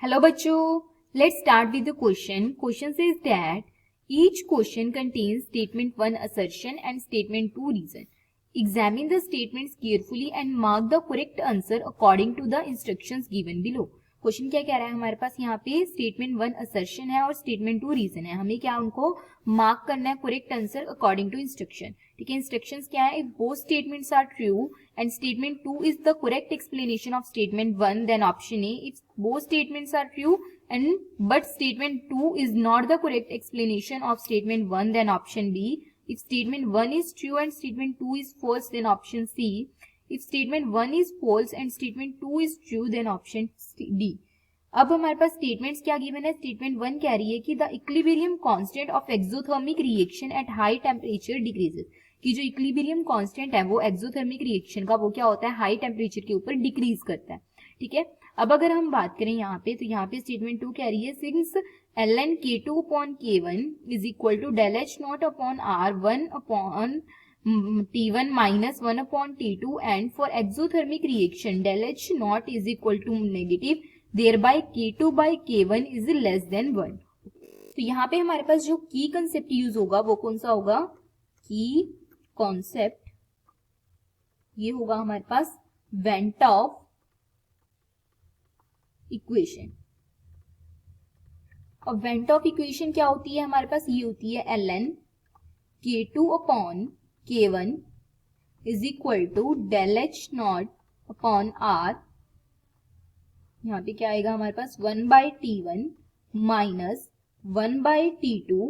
Hello बच्चों, let's start with the question. Question says that each question contains statement 1 assertion and statement 2 reason. Examine the statements carefully and mark the correct answer according to the instructions given below. Question क्या कह रहा है हमारे पास यहाँ पे statement 1 assertion है और statement 2 reason है. हमें क्या उनको मार्क करना है correct answer according to instruction. ठीक है, इंस्ट्रक्शंस क्या है? If both statements are true and statement 2 is the correct explanation of statement 1 then option A. If both statements are true and but statement 2 is not the correct explanation of statement 1 then option B. If statement 1 is true and statement 2 is false then option C. If statement 1 is false and statement 2 is true then option D. अब हमारे पास statements क्या given है. Statement 1 कह रही है कि the equilibrium constant of exothermic reaction at high temperature decreases. कि जो इक्विलिब्रियम कांस्टेंट है वो एक्सोथर्मिक रिएक्शन का वो क्या होता है, हाई टेम्परेचर के ऊपर डिक्रीज करता है. ठीक है, अब अगर हम बात करें यहाँ पे तो यहाँ पे स्टेटमेंट 2 कह रही है since ln k2 upon k1 is equal to del h naught upon r 1 upon t1 minus 1 upon t2 and for exothermic reaction del h naught is equal to negative thereby k2 by k1 is less than 1. तो यहाँ पे हमारे पास जो की concept use होगा वो कौन सा होगा? की कॉन्सेप्ट ये होगा हमारे पास वेंट ऑफ इक्वेशन. और वेंट ऑफ इक्वेशन क्या होती है हमारे पास? ये होती है ln k2 upon k1 is equal to del H naught upon r. यहाँ पे क्या आएगा हमारे पास 1 by t1 minus 1 by t2.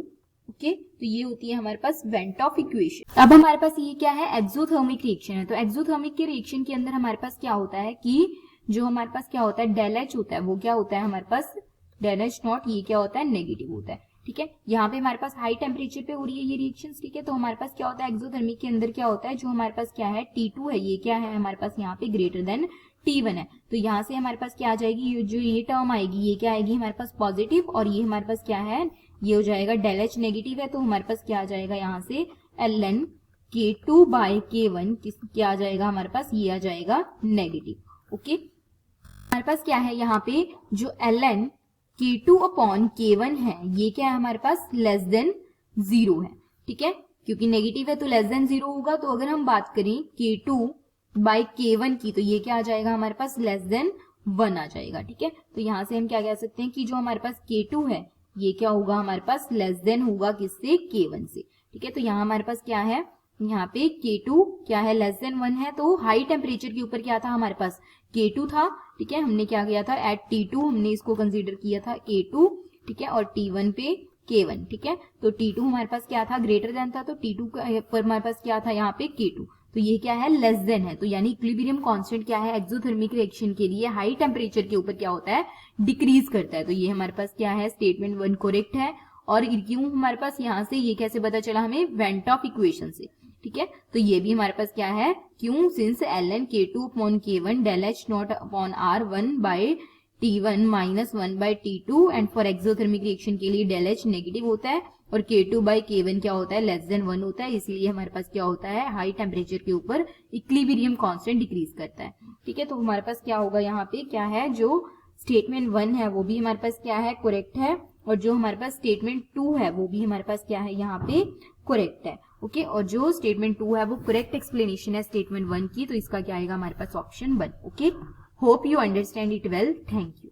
Okay, तो ये होती है हमारे पास वेंट ऑफ इक्वेशन. अब हमारे पास ये क्या है? एक्सोथर्मिक रिएक्शन है. तो एक्सोथर्मिक के रिएक्शन के अंदर हमारे पास क्या होता है कि जो हमारे पास क्या होता है डेल एच होता है वो क्या होता है हमारे पास डेल एच नॉट. ये क्या होता है? नेगेटिव होता है. ठीक है, यहाँ पे हमारे पास हाई टेम्परेचर पे हो रही है ये रिएक्शंस. ठीक है, तो हमारे पास क्या होता है एक्सोथर्मिक के अंदर क्या होता है, जो हमारे पास क्या है T2 है ये क्या है हमारे पास यहाँ पे ग्रेटर देन T1 है. तो यहाँ से हमारे पास क्या आ जाएगी, जो ये टर्म आएगी ये क्या आएगी हमारे पास पॉजिटिव और ये हमारे पास क्या है ये हो जाएगा डेल एच नेगेटिव है. तो हमारे पास क्या आ जाएगा यहाँ से ln k2 बाय k1 क्या आ जाएगा हमारे पास, ये आ जाएगा नेगेटिव. ओके, हमारे पास क्या है यहाँ पे जो ln k2 अपॉन k1 है ये क्या है हमारे पास लेस देन 0 है. ठीक है, क्योंकि नेगेटिव है तो लेस देन 0 होगा. तो अगर हम बात करें k2 बाई k1 की तो ये क्या आ जाएगा हमारे पास लेस देन 1 आ जाएगा. ठीक है, तो यहाँ से हम क्या कह सकते हैं कि जो हमारे पास k2 है ये क्या होगा हमारे पास लेस देन होगा किससे? k1 से. ठीक है, तो यहाँ हमारे पास क्या है, यहाँ पे k2 क्या है लेस देन 1 है. तो हाई टेम्परेचर के ऊपर क्या था हमारे पास k2 था. ठीक है, हमने क्या किया था एट T2 हमने इसको कंसीडर किया था k2. ठीक है, और T1 पे k1. ठीक है, तो T2 हमारे पास क्या था ग्रेटर देन था तो T2 पर हमारे पास क्या था यहाँ पे k2. तो ये क्या है लेस देन है. तो यानी इक्विलिब्रियम कांस्टेंट क्या है एक्सोथर्मिक रिएक्शन के लिए हाई टेम्परेचर के ऊपर क्या होता है डिक्रीज करता है. तो ये हमारे पास क्या है स्टेटमेंट 1 करेक्ट है. और क्यों हमारे पास यहाँ से ये कैसे पता चला हमें? वेंट ऑफ इक्वेशन से. ठीक है, तो ये भी हमारे पास क्या है क्यों since ln k2 upon k1 del H naught upon r 1 by t1 minus 1 by t2 and for exothermic reaction के लिए डेल एच नेगेटिव होता है और k2 बाई k1 क्या होता है लेस देन 1 होता है. इसलिए हमारे पास क्या होता है हाई टेम्परेचर के ऊपर इक्विलिब्रियम कांस्टेंट डिक्रीज करता है. ठीक है, तो हमारे पास क्या होगा यहाँ पे क्या है जो स्टेटमेंट 1 है वो भी हमारे पास क्या है करेक्ट है और जो हमारे पास स्टेटमेंट 2 है वो भी हमारे पास क्या है यहाँ पे करेक्ट है. ओके, और जो स्टेटमेंट 2 है वो करेक्ट एक्सप्लेनेशन है स्टेटमेंट 1 की. तो इसका क्या आएगा हमारे पास option 1. Okay, hope you understand it well. Thank you.